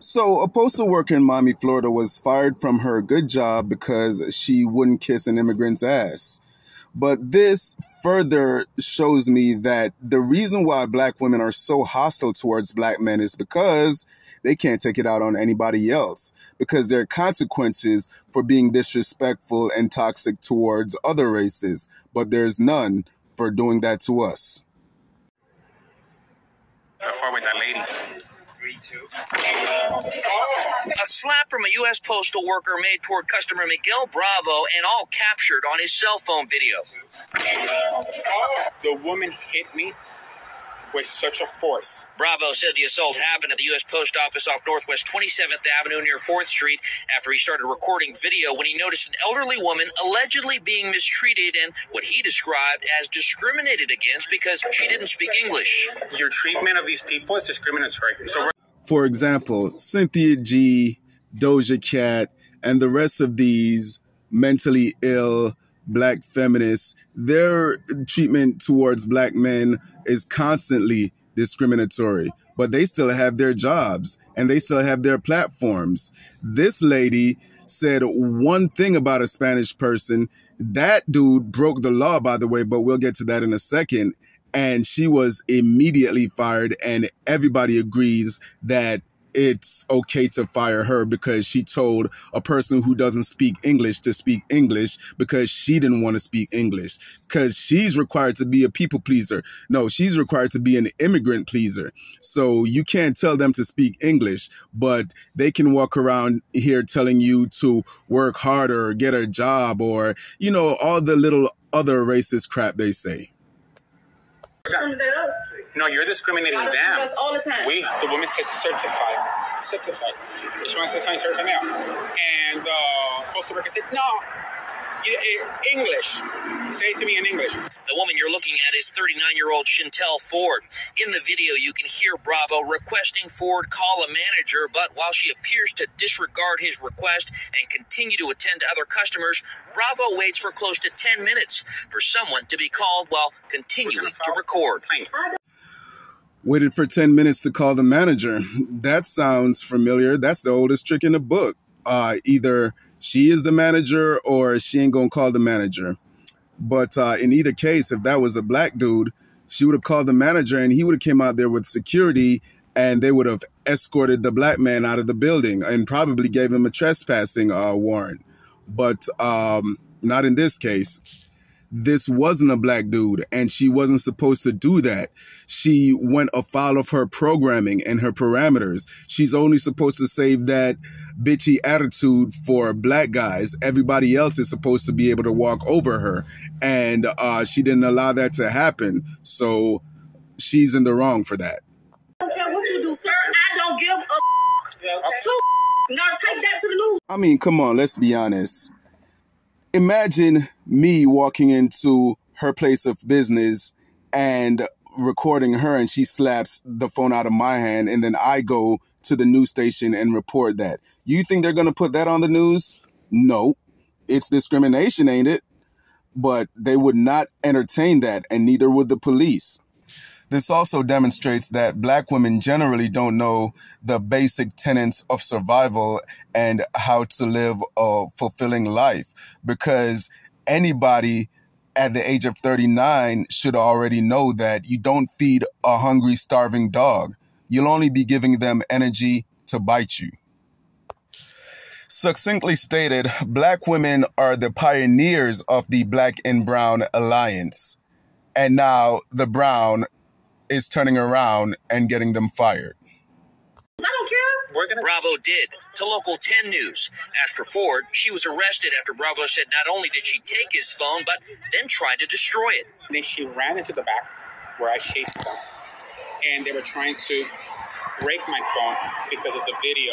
So, a postal worker in Miami, Florida was fired from her good job because she wouldn't kiss an immigrant's ass. But this further shows me that the reason why black women are so hostile towards black men is because they can't take it out on anybody else, because there are consequences for being disrespectful and toxic towards other races, but there's none for doing that to us. With that lady. A slap from a U.S. postal worker made toward customer Miguel Bravo, and all captured on his cell phone video. The woman hit me with such a force. Bravo said the assault happened at the U.S. Post Office off Northwest 27th Avenue near 4th Street after he started recording video when he noticed an elderly woman allegedly being mistreated and what he described as discriminated against because she didn't speak English. Your treatment of these people is discriminatory. For example, Cynthia G, Doja Cat, and the rest of these mentally ill black feminists, their treatment towards black men is constantly discriminatory, but they still have their jobs and they still have their platforms. This lady said one thing about a Spanish person. That dude broke the law, by the way, but we'll get to that in a second. And she was immediately fired, and everybody agrees that it's okay to fire her because she told a person who doesn't speak English to speak English because she didn't want to speak English, because she's required to be a people pleaser. No, she's required to be an immigrant pleaser. So you can't tell them to speak English, but they can walk around here telling you to work harder or get a job or, you know, all the little other racist crap they say. No, you're discriminating them. That's all the time. The woman says certified. Certified. She wants to sign certified now. And the postal worker said, no, English. Say it to me in English. The woman you're looking at is 39-year-old Chantel Ford. In the video, you can hear Bravo requesting Ford call a manager, but while she appears to disregard his request and continue to attend to other customers, Bravo waits for close to 10 minutes for someone to be called while continuing to record. Waited for 10 minutes to call the manager. That sounds familiar. That's the oldest trick in the book. Either she is the manager or she ain't gonna call the manager. But in either case, if that was a black dude, she would have called the manager and he would have came out there with security and they would have escorted the black man out of the building and probably gave him a trespassing warrant. But not in this case. This wasn't a black dude, and she wasn't supposed to do that. She went afoul of her programming and her parameters. She's only supposed to save that bitchy attitude for black guys. Everybody else is supposed to be able to walk over her, and she didn't allow that to happen, so she's in the wrong for that. I don't care what you do, sir. I don't give a You gotta take that to the news. I mean, come on, let's be honest. Imagine me walking into her place of business and recording her and she slaps the phone out of my hand and then I go to the news station and report that. You think they're going to put that on the news? No. It's discrimination, ain't it? But they would not entertain that, and neither would the police. This also demonstrates that black women generally don't know the basic tenets of survival and how to live a fulfilling life, because anybody at the age of 39 should already know that you don't feed a hungry, starving dog. You'll only be giving them energy to bite you. Succinctly stated, black women are the pioneers of the Black and Brown Alliance. And now the Brown is turning around and getting them fired. I don't care. Bravo did to Local 10 News. As for Ford, she was arrested after Bravo said not only did she take his phone, but then tried to destroy it. Then she ran into the back where I chased them. And they were trying to break my phone because of the video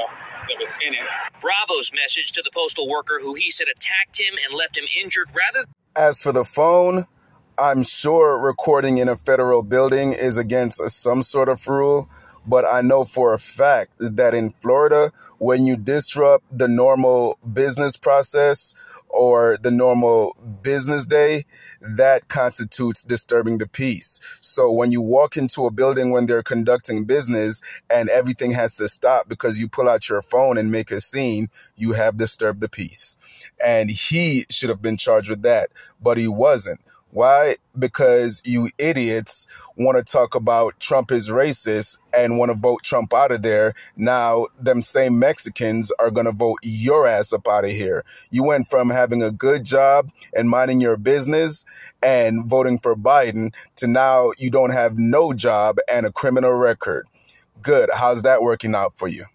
that was in it. Bravo's message to the postal worker, who he said attacked him and left him injured rather. As for the phone, I'm sure recording in a federal building is against some sort of rule, but I know for a fact that in Florida, when you disrupt the normal business process or the normal business day, that constitutes disturbing the peace. So when you walk into a building when they're conducting business and everything has to stop because you pull out your phone and make a scene, you have disturbed the peace. And he should have been charged with that, but he wasn't. Why? Because you idiots want to talk about Trump is racist and want to vote Trump out of there. Now, them same Mexicans are going to vote your ass up out of here. You went from having a good job and minding your business and voting for Biden to now you don't have no job and a criminal record. Good. How's that working out for you?